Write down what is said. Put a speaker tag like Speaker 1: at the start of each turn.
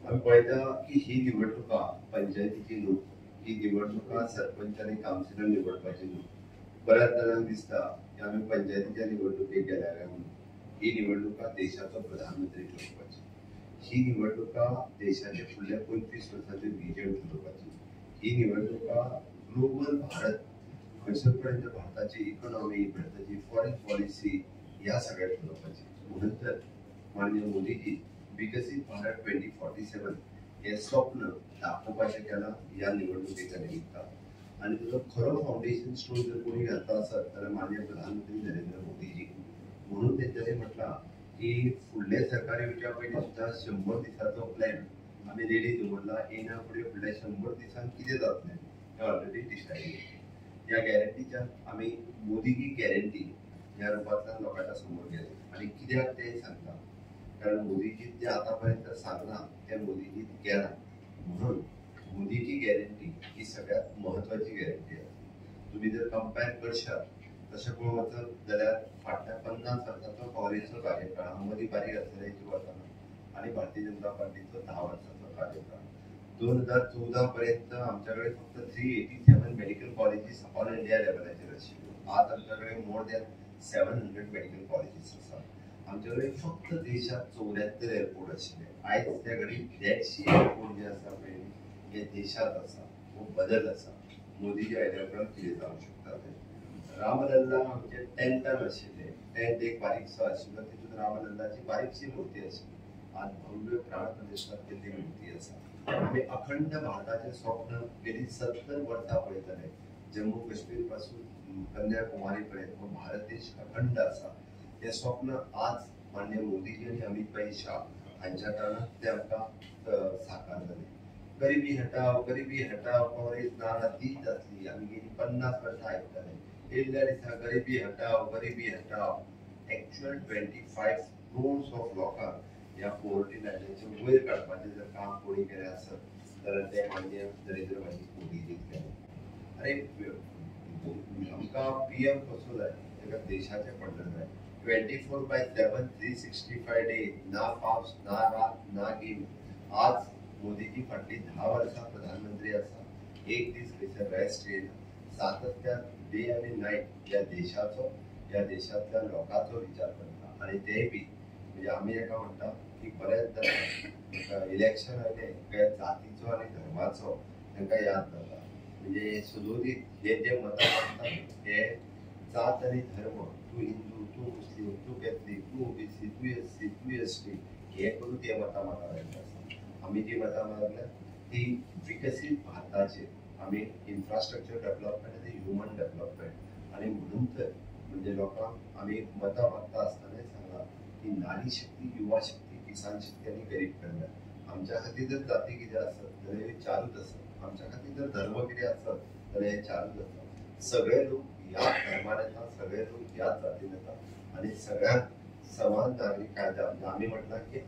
Speaker 1: आम्ही पळयता की ही निवडणुका पंचायतीची न्हू, ही निवडणुका सरपंच आनी कावन्सिलर निवडपाची न्हू. बऱ्याच जाणांक दिसता की आम्ही पंचायतीच्या निवडणुकेक गेल्या म्हणून. ही निवडणुका देशाचो प्रधानमंत्री ठरवपाची. ही निवडणुका देशाचे फुडल्या 25 वर्सांचे विजन ठरवपाची. ही निवडणुका ग्लोबल भारत खंयसरपर्यंत भारताची इकॉनॉमी, भारताची फॉरेन पॉलिसी ह्या सगळ्या ठरवपाची. म्हणून तर माननीय मोदीजी विकसित भारत 2047 हे स्वप्न दाखोवपाचें केलां ह्या निवडणुकेच्या निमित्तान. आनी तुजो खरो फाउंडेशन स्टोन जर कोणी घातलो आसत जाल्यार माननीय प्रधानमंत्री नरेंद्र मोदीजी. म्हणून तेंच्यांनी म्हटलां की फुडले सरकारी विजया पयलीं सुद्दां 100 दिसाचो प्लॅन आमी रेडी दवरला. येना फुडें फुडल्या 100 दिसांक कितें जातलें हें ऑलरेडी डिसायड केलें. ह्या गॅरंटीच्या आमी मोदीजी गॅरंटी ह्या रुपांतल्यान लोकांच्या समोर गेले. आनी कित्याक तें सांगता कारण मोदीजी जे आतापर्यंत सांगला ते मोदीजी केला. म्हणून मोदीची गॅरंटी ही सगळ्यात महत्वाची गॅरंटी आहे. तुम्ही जर कंपेअर करशात तशें पळोवंक वचत जाल्यार फाटल्या 50 वर्सांचो काँग्रेसचो कार्यकाळ मदीं बारीक आसलेल्याची वताना आनी भारतीय जनता पार्टीचो 10 वर्सांचो कार्यकाळ 2014 पर्यंत आमच्याकडे फक्त 387 मेडिकल कॉलेजेस ऑल इंडिया लेवलाचेर आशिल्ल्यो. आज आमच्याकडे मोर दॅन 700 मेडिकल कॉलेजेस आसा. आमच्याकडे फक्त देशात 74 एअरपोर्ट आशिल्ले. आयज त्या घडीक देडशी एअरपोर्ट जे आसा पळय हे देशात आसा. हो बदल आसा. मोदीजी आयल्या उपरांत कितें जावंक शकता ते. रामलल्ला आमचे टेंटान आशिल्ले. टेंट एक बारीकसो आशिल्लो तितून रामलल्लाची बारीकशी मुर्ती आशिल्ली. आज भव्य प्राण प्रतिश्ठात केल्ली मुर्ती आसा. आमी अखंड भारताचें स्वप्न गेली 70 वर्सां पळयताले. जम्मू काश्मीर पासून कन्याकुमारी पर्यंत हो भारत देश अखंड आसा. हे स्वप्न आज माननीय मोदीजी आणि अमित भाई शाह हांच्या कारणात ते आमकां साकार जाले. गरिबी हटाव काँग्रेस नारा तीच आसली. आमी गेली 50 वर्सां आयकताले. येयल्ल्या दिसा गरिबी हटाव. एक्चुअल 25 crores ऑफ लोकांक ह्या पॉवर्टी लायनीचे वयर काडपाचें जर काम कोणी केलें आसत जाल्यार ते माननीय नरेंद्र भाई मोदीजीन केलें. अरे आमकां पीएम कसो जाय ताका देशाचें पडलें जाय. 24/7 365 days ना पावस ना रात ना गिम. आज मोदीजी फाटली 10 वर्सां प्रधानमंत्री आसा. एक दीस खंयसर रेस्ट येयना. सातत्यान डे आनी नायट ह्या देशाचो ह्या देशांतल्या लोकांचो विचार करता. आनी तेय बी म्हणजे आमी एका म्हणटा की बरेच जाणां इलेक्शन आयलें काय जातीचो आनी धर्माचो तांकां याद जाता. म्हणजे सुदोरीत हे जे मतां मागतात हे जात आनी धर्म तूं हिंदू तूं मुस्लीम तूं कॅथलीक तूं ओबीसी तूं एससी तूं एसटी हे करून ते मतां म्हाका मेळटा आसा. आमी जी मतां मागल्या ती विकसीत भारताचेर आमी इन्फ्रास्ट्रक्चर डेव्हलपमेंट आनी ह्युमन डेव्हलपमेंट आनी म्हणून तर म्हणजे लोकांक आमी मतां मागता आसतना सांगला की नारी शक्ती युवा शक्ती किसान शक्ती आनी गरीब कल्याण. आमच्या खातीर जर जाती कितें आसत जाल्यार हे चारूच आसत. आमच्या खातीर जर धर्म कितें आसत जाल्यार हे चारूच आसत. सगळे लोक ह्या धर्मान येतात. सगळे लोक ह्याच जातीन येतात आनी सगळ्यांक समान नागरीक कायदा आमी म्हटला की